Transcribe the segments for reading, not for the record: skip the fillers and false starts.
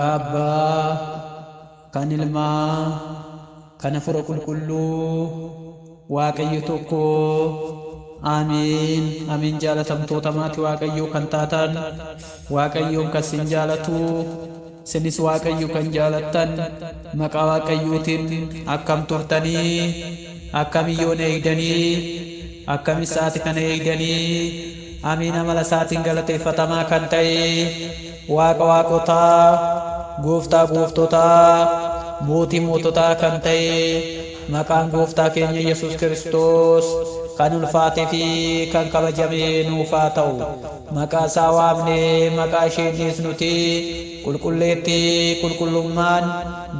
maqaa Abbaa kan Ilmaa kan Hafuura Qulqulluu Waaqayyo tokko. Amiin. Amiin. Jaalatamtoota maatii Waaqayyoo kan taatan Waaqayyoon kan sin jaalatu sinis Waaqayyo kan jaalattan maqaa Waaqayyootiin akkam turtanii akkam yoona eegdanii akkam isaati kana eegdanii. Amiin. Amala isaatiin galateeffatamaa kan ta'e Waaqa waaqotaa Gooftaa gooftotaa mootii moototaa kan ta'e maqaan Gooftaa keenya Yesuus Kiristoos kan ulfaatee fi kan kabajame nuuf haa ta'u. Maqaa isaa waamnee maqaa isheenis nuti qulqulleetti qulqullummaan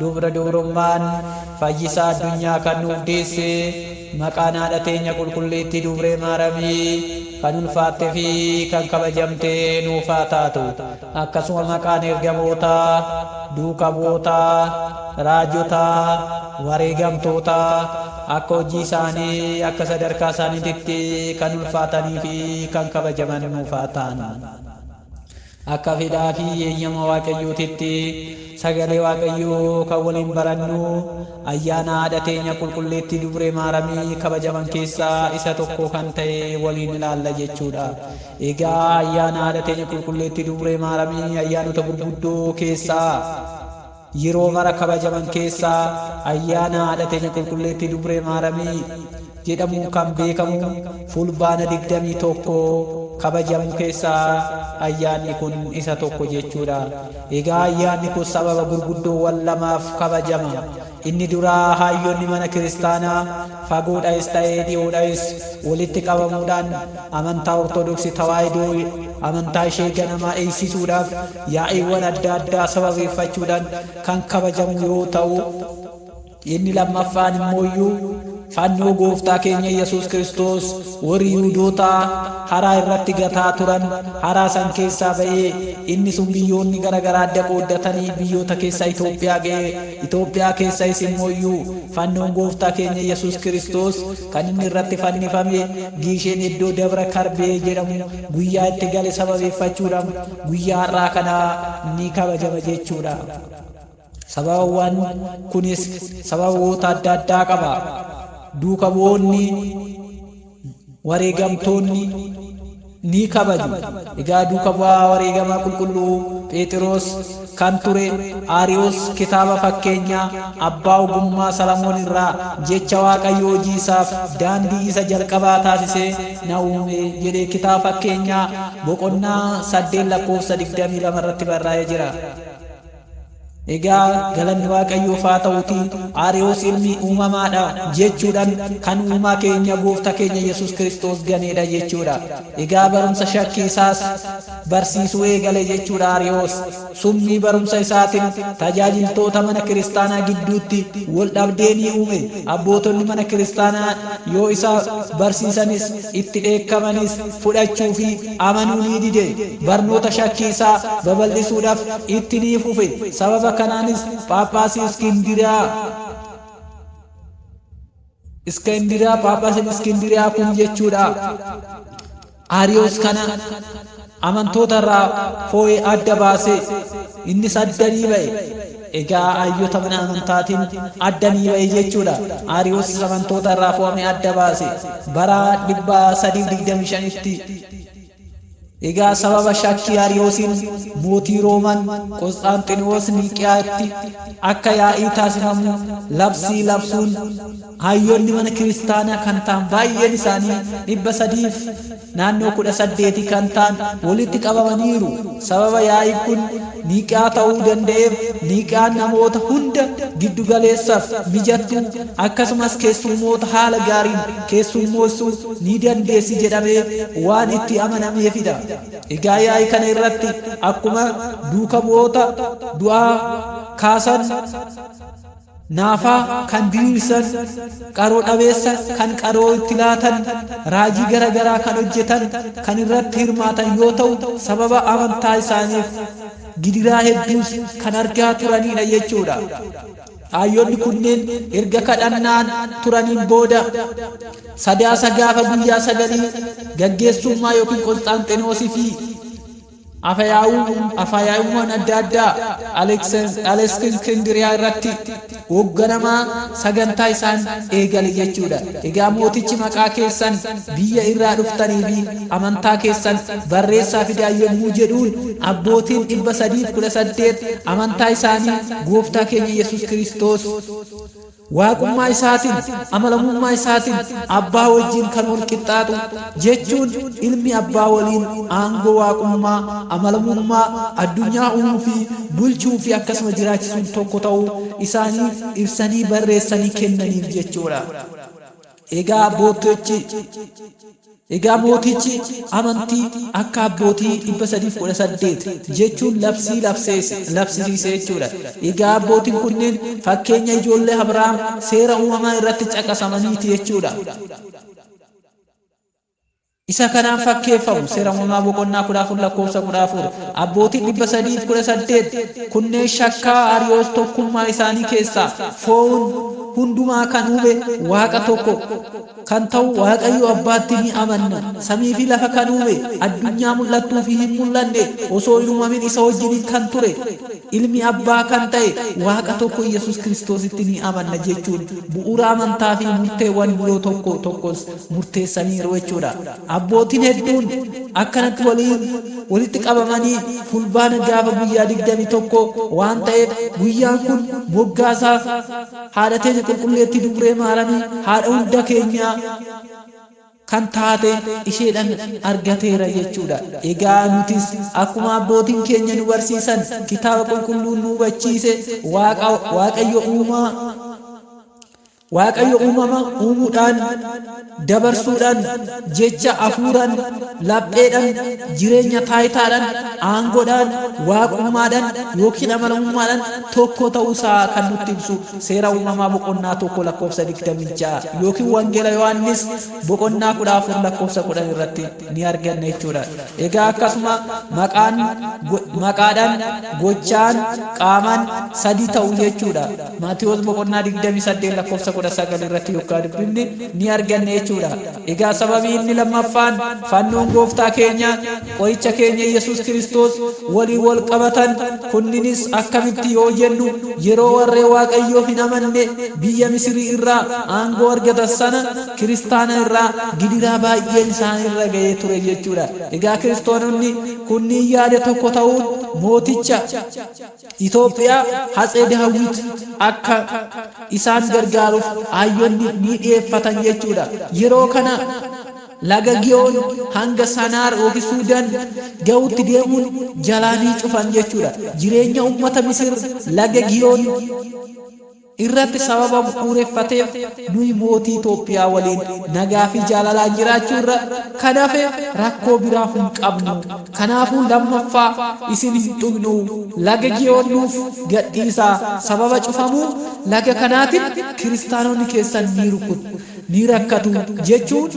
dubra dubrummaan fayyisaa addunyaa kan nuuf deesse maqaan haadha teenya qulqulleetti dubree maaramii kan ulfaattee fi kan kabajamte nuuf haa taatu. Akkasuma maqaan ergamootaa duukaa bu'ootaa raajotaa wareegamtootaa akka hojii isaanii akka sadarkaa isaaniitti kan ulfaatanii fi kan kabajaman nuuf haa ta'an. Akka fedhaa fi eeyyama Waaqayyootitti sagalee Waaqayyoo kan waliin barannu ayyaana haadha teenya qulqulleetti dubree maaramii kabajaman keessaa isa tokko kan ta'e waliin ilaalla jechuudha. Egaa ayyaana haadha teenya qulqulleetti dubree maaramii ayyaanota gurguddoo keessaa yeroo mara kabajaman keessaa ayyaana haadha teenya qulqulleetti dubree maaramii jedhamu kan beekamu fulbaana 21 kabajamu keessaa ayyaanni kun isa tokko jechuudha. Egaa ayyaanni kun sababa gurguddoowwan lamaaf kabajama. Inni duraa hayyoonni mana kiristaanaa fagoodhaas ta'ee dhiyoodhaas walitti qabamuudhaan amantaa ortodoksii tawaahidoo amantaa ishee ganamaa eegsisuudhaaf yaa'iiwwan adda addaa sababeeffachuudhaan kan kabajamu yoo ta'u, inni lammaffaan immoo fannoo Gooftaa keenya Yesuus Kiristoos warri Yihuudootaa haraa irratti gataa turan haraa san keessaa ba'ee inni sun biyyoonni garaagaraa adda qooddatanii biyyoota keessa Itoophiyaa ga'ee Itoophiyaa keessas immoo fannoon Gooftaa keenya Yesuus Kiristoos kan inni irratti fannifame giisheen iddoo Dabra Karbee jedhamu guyyaa itti gale sababeeffachuudhaan guyyaa har'aa kana ni kabajama jechuudha. Sababawwan kunis sababoota adda addaa qaba. Duuka bu'oonni wareegamtoonni ni kabaju. Egaa duuka bu'aa wareegamaa qulqulluu Phexros kan ture Aariyoos kitaaba fakkeenyaa abbaa ogummaa Salamoon irraa jecha Waaqayyoo hojii isaaf daandii isa jalqabaa taasisee na uume jedhee kitaaba fakkeenyaa boqonnaa 8:22 irratti barraa'ee jira. Egaa galanni Waaqayyoof haa ta'uuti Aariyoos ilmi uumamaadha jechuudhaan kan uumaa keenya Gooftaa keenya Yesuus Kiristoos ganeedha jechuudha. Egaa barumsa shakkii isaas barsiisuu eegale jechuudha. Aariyoos summii barumsa isaatiin tajaajiltoota mana kiristaanaa gidduutti wal dhabdee ni uume. Abbootonni mana kiristaanaa yoo isa barsiisanis itti dheekkamanis fudhachuu fi amanuu ni dide. Barnoota shakkii isaa babal'isuudhaaf itti ni fufe. Sababa kanaanis Phaaphaasii Iskindiriyaa kun jechuudha Aariyoos kana amantoota irraa foo'ee adda baase innis addanii ba'e. Egaa hayyoota mana amantaatiin addanii ba'e jechuudha. Aariyoos amantoota irraa fo'amee adda baase bara 325tti. Egaa sababa shakkii Aariyoosiin mootii Roomaan Qosxaanxinoos Niqiyaatti akka yaa'ii taasifamu labsii labsuun hayyoonni mana kiristaanaa kan ta'an baay'een isaanii 318 kan ta'an walitti qabamaniiru. Sababa yaa'ii kun Niqiyaa ta'uu danda'eef Niqiyaan namoota hunda giddu galeessaaf mijattu akkasumas keessummoota haala gaariin keessummeessuu ni dandeessi jedhamee waan itti amanameefidha. Egaa yaa'ii kana irratti akkuma duuka bu'oota du'aa kaasan naafaa kan diriirsan qaroo dhabeessa kan qaroo itti laatan raajii garaagaraa kan hojjetan kan irratti hirmaatan yoo ta'u sababa amantaa isaaniif gidiraa hedduus kan argaa turanidha jechuudha. Hayyoonni kunneen erga kadhannaan turaniin booda sadaasa gaafa guyyaa 9 gaggeessummaa yookiin Qosxaanxinoosii fi afayaa'ummaan adda addaa Aleksandiriyaa irratti hoogganamaa sagantaa isaan eegale jechuudha. Egaa mootichi maqaa keessan biyya irraa dhuftanii fi amantaa keessan barreessaa fidaa yommuu jedhuun abbootiin 318 amantaa isaanii gooftaa keenya Yesuus Kiristoos waaqummaa isaatiin amalamummaa isaatiin abbaa wajjin kan wal qixxaatu jechuun ilmi abbaa waliin aangoo waaqummaa amalamummaa addunyaa uumuu fi bulchuu fi akkasuma jiraachisuun tokko ta'uu isaaniif ibsanii barreessanii kennaniif jechuudha. Egaa mootichi amantii akka abbootii 318 jechuun labsiisee jechuudha. Egaa abbootiin kunneen fakkeenya ijoollee Abrahaam seera uumamaa irratti caqasamaniiti jechuudha. Isa kanaan fakkeeffamu seera uumamaa boqonnaa 14 lakkoofsa 14 abbootiin 318 kunneen shakkaa Ariyoos tokkummaa isaanii keessaa foon hundumaa kan uume waaqa tokko kan ta'u Waaqayyo abbaatti ni amanna. Samii fi lafa kan uume addunyaa mul'attuu fi hin mul'anne osoo hin uumamin isa wajjin kan ture ilmi abbaa kan ta'e waaqa tokko Yesuus Kiristoositti ni amanna jechuun bu'uura amantaa fi murteewwan biroo tokkos murteessaniiru jechuudha. Abbootiin hedduun akkanatti walitti qabamanii fulbaana gaafa guyyaa 21 waan ta'eef guyyaan kun moggaasaa haadha teenya qulqulleettii Dubree Maaramii haadha hunda keenyaa kan taate isheedhaan argateera jechuudha. Egaa nutis akkuma abbootiin keenya nu barsiisan kitaaba qulqulluun nu hubachiise Waaqayyo uumuudhaan dabarsuudhaan jecha hafuuraan lapheedhaan jireenya taayitaadhaan aangoodhaan waaqummaadhaan yookiin amalamummaadhaan tokko ta'uusaa kan nutti ibsu seera uumamaa boqonnaa 1 lakkoofsa 26 yookiin wangeela Yohaannis boqonnaa 14 lakkoofsa 10 irratti ni arganna jechuudha. Egaa akkasuma maqaadhaan gochaan qaamaan sadi ta'u jechuudha. Maatiyos boqonnaa 28 lakkoofsa 19 irratti yookaan dubbifne ni arganna jechuudha. Egaa sababii inni lammaffaan fannoon gooftaa keenya qoricha keenya Yesuus Kiristoos waliin wal qabatan kunninis akkamitti yoo jennu yeroo warree Waaqayyoo hin amanne biyya Misrii irraa aangoo argatan sana kiristaana irraa gidiraa baay'een isaan irra ga'ee ture jechuudha. Egaa kiristoononni kunniin yaada tokko ta'uun mooticha Itoophiyaa Hatsee Daawit akka isaan gargaaruuf hayyoonni ni dhiyeeffatan jechuudha. Yeroo kana laga Giyoon hanga Sanaar yookiin Suudaan ga'utti deemuun jalaanii cufan jechuudha. Jireenya uummata Misir laga Giyoon irratti sababa bu'uureffateef nuyi mootii Itoophiyaa waliin nagaa fi jaalalaan jiraachuu irra kan hafe rakkoo biraa hin qabnu. Kanaafuu lammaffaa isin hin tuqnu laga Giyoon nuuf gadhiisaa. Sababa cufamuu laga kanaatiin kiristaanonni keessan ni rakkatu jechuun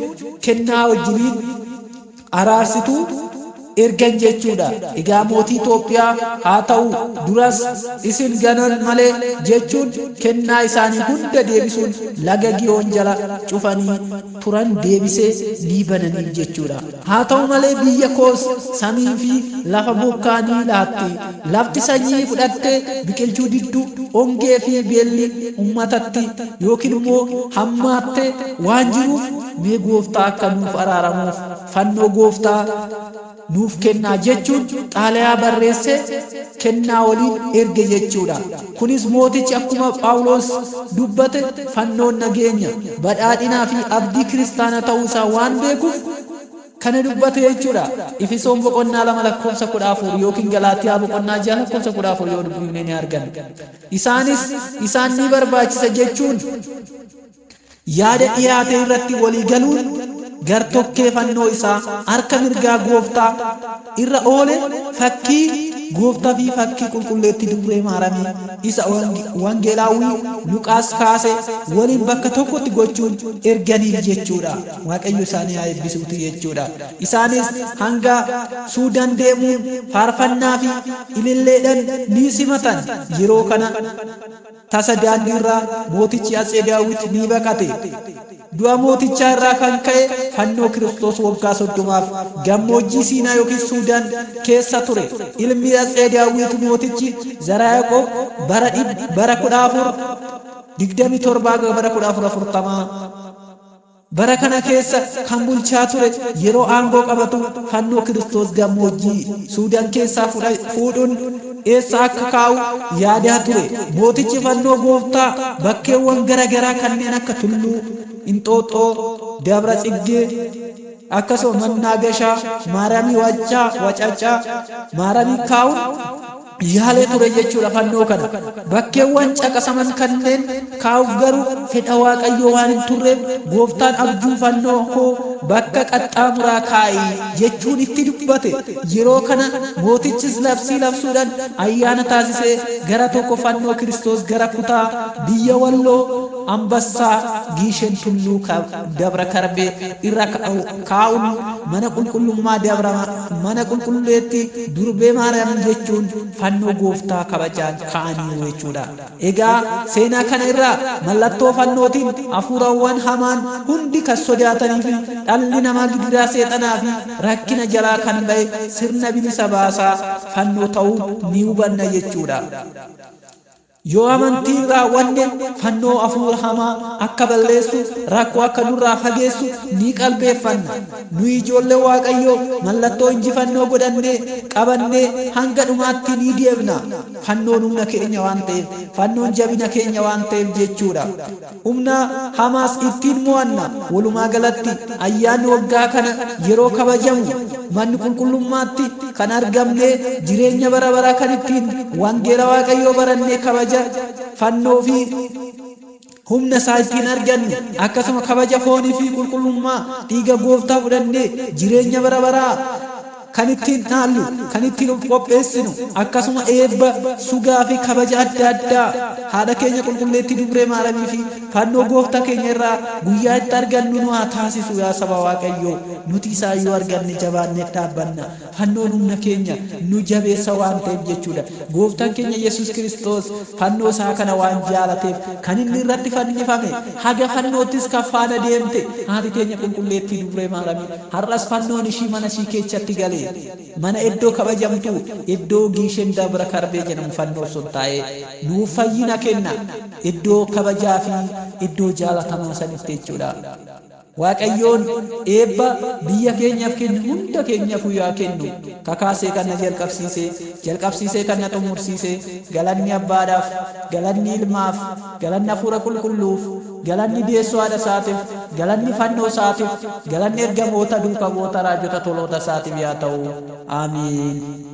kennaa wajjiniin araarsituu ergan jechuudha. Egaa mootii Itoophiyaa haa ta'u duras isin ganan malee jechuun kennaa isaanii hunda deebisuun laga Giyoon jala cufanii turan deebisee ni bananiif jechuudha. Haa ta'u malee biyya koos samii fi lafa bokkaa ni laatti. Lafti sanyii fudhattee biqilchuu didduu hongee fi beelli uummatatti yookiin immoo hammaattee waan jiruuf mee gooftaa akka nuuf araaramuuf fannoo gooftaa nuuf kennaa jechuun xaalayaa barreessee kennaa waliin erge jechuudha. Kunis mootichi akkuma Phaawulos dubbate fannoon nageenya badhaadhinaa fi abdii kiristaana ta'uusaa waan beekuuf kana dubbate jechuudha. Efesoon boqonnaa 2 lakkoofsa 14 yookiin Galaatiyaa boqonnaa 6 lakkoofsa 14 yoo dubbifne ni arganna. Isaan ni barbaachisa jechuun yaada dhiyaate irratti walii galuun gartokkee fannoo isaa harka mirgaa gooftaa irra oole fakkii gooftaa fi fakkii qulqulleetti dubree maaramii isa wangeelaawwii Luqaas kaase waliin bakka tokkotti gochuun erganiif jechuudha. Waaqayyo isaanii haa eebbisuuti jechuudha. Isaanis hanga Suudaan deemuun faarfannaa fi ililleedhaan ni simatan. Yeroo kana tasa daandii irraa mootichi Atsee Daawit ni baqate. Du'a mootichaa irraa kan ka'e fannoo Kiristoos waggaa 30 gammoojjii Siinaa yookiin Suudaan keessa ture. Ilmi Atsee Daawit mootichi Zara Yaaqoob bara 1427 bara 1440 bara kana keessa kan bulchaa ture. Yeroo aangoo qabatu fannoo Kiristoos gammoojjii Suudaan keessaa fuudhuun eessa akka kaa'u yaadaa ture. Mootichi fannoo gooftaa bakkeewwan garaagaraa kanneen akka Tulluu Inxooxoo, Dabra Tsiggee, akkasuma Mannaagashaa, Maaramii Wacacaa, Maaramii kaa'uun yaalee ture jechuudha. Fannoo kana bakkeewwan caqasaman kanneen kaa'uuf garuu fedha Waaqayyoo waan hin turreef gooftaan abjuu fannoo koo bakka qaxxaamuraa kaa'i jechuun itti dubbate. Yeroo kana mootichis labsii labsuudhaan ayyaana taasisee gara tokko fannoo Kiristoos gara kutaa biyya Walloo Ambassaa Giishen Tulluu Dabra Karbee irra kaa'uun mana qulqullummaa mana qulqulleetti durbee Maariyaam jechuun fannoo gooftaa kabajaan kaa'anii jechuudha. Egaa seenaa kana irraa mallattoo fannootiin hafuurawwan hamaan hundi kan sodaatanii fi dhalli namaa gidiraa seexanaa fi rakkina jalaa kan ba'e sirna bilisa baasaa fannoo ta'uu ni hubanna jechuudha. Yoo amantii raawwanne fannoo hafuura hamaa akka balleessu rakkoo akka nurraa fageessu ni qalbeeffanna. Nu ijoollee Waaqayyoo mallattoo injifannoo godhannee qabannee hanga dhumaatti ni deemna. Fannoon humna keenya waan ta'eef, fannoon jabina keenya waan ta'eef jechuudha. Humna hamaas ittiin mo'anna. Walumaa galatti ayyaanni waggaa kana yeroo kabajamu manni qulqullummaatti kan argamne jireenya bara baraa kan ittiin wangeela Waaqayyoo barannee kabaja fannoo fi humna isaa ittiin argannu akkasuma kabaja foonii fi qulqullummaa dhiiga gooftaa fudhannee jireenya bara baraa kan ittiin naallu kan ittiin qopheessinu akkasuma eebba sugaa fi kabaja adda addaa haadha keenya qulqulleetti dubree Maariyaamii fi fannoo gooftaa keenya irraa guyyaa itti argannu nu haa taasisu. Yaa saba Waaqayyoo nuti isaayyuu arganne jabaannee dhaabbanna. Fannoon humna keenya nu jabeessa waan ta'eef jechuudha. Gooftaan keenya Yesuus Kiristoos fannoo isaa kana waan jaalateef kan inni irratti fannifame haga fannoottis kan faana deemte haati keenya qulqulleetti dubree Maariyaamii har'as fannoon ishii mana ishii keessatti galee mana iddoo kabajamtu iddoo Giishen Dabra Karbee jedhamu fannoo sun taa'ee nuuf fayyina kenna iddoo kabajaa fi iddoo jaalatamaa sanitti jechuudha. Waaqayyoon eebba biyya keenyaaf kennu hunda keenyaaf yaa kennu. Kakaasee kan na jalqabsiisee kan na xumursiisee galanni Abbaadhaaf, galanni Ilmaaf, galanni Hafuura Qulqulluuf, galanni deessoo haadha isaatiif, galanni fannoo isaatiif, galanni ergamoota duukaa bu'oota raajota toloota isaatiif yaa ta'u. Amiin.